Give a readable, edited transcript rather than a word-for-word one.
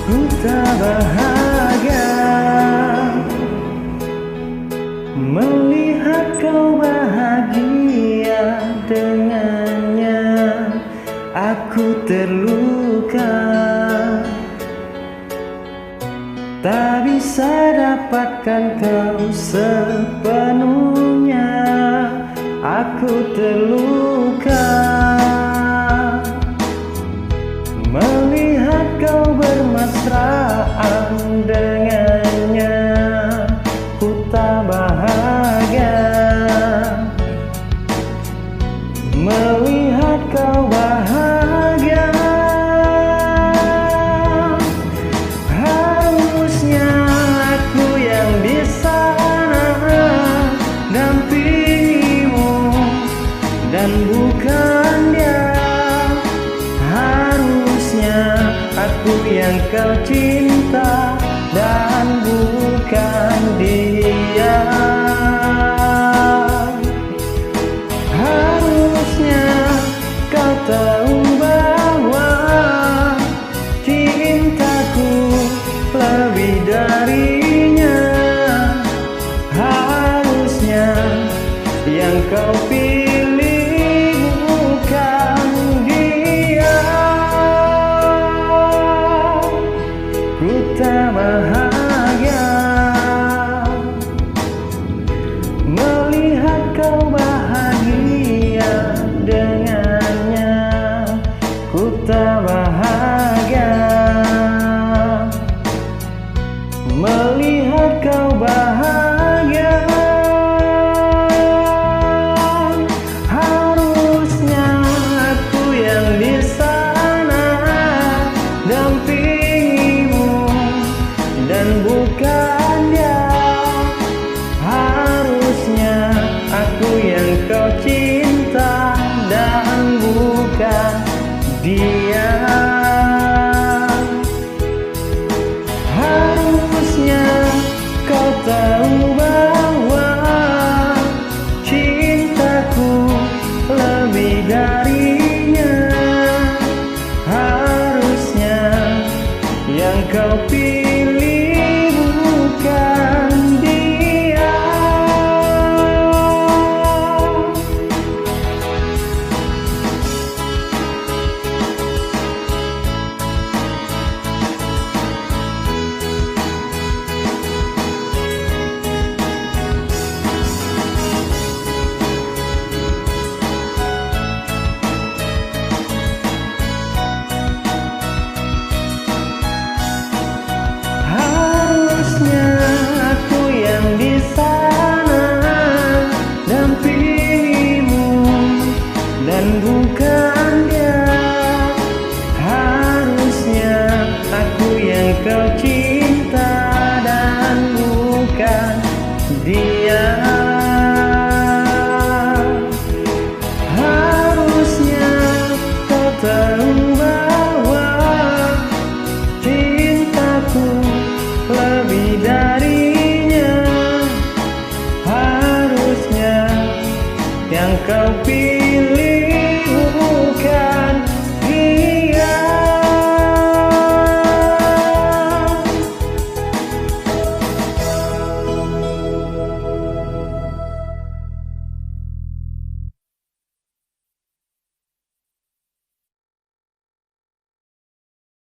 Ku tak bahagia melihat kau bahagia dengannya. Aku terluka, tak bisa dapatkan kau sepenuhnya. Aku terluka melihat kau bermesraan dengannya. Ku tak bahagia melihat kau bahagia. Harusnya aku yang di sana dampingimu dan bukan dia. Harusnya aku yang kau cinta dan bukan dia. Harusnya kau tahu bahwa cintaku lebih darinya. Harusnya yang kau pilih bukan dia. Ku tak bahagia melihat kau bahagia dengannya. Ku tak bahagia melihat kau bahagia. Harusnya aku yang di sana dampingimu dan bukan dia. Harusnya aku yang kau cinta dan bukan dia. Harusnya kau tahu bahwa cintaku lebih darinya. Harusnya yang kau pilih bukan dia. Dan bukan dia. Harusnya aku yang kau cinta dan bukan dia. Harusnya kau tahu bahwa cintaku lebih darinya. Harusnya yang kau pilih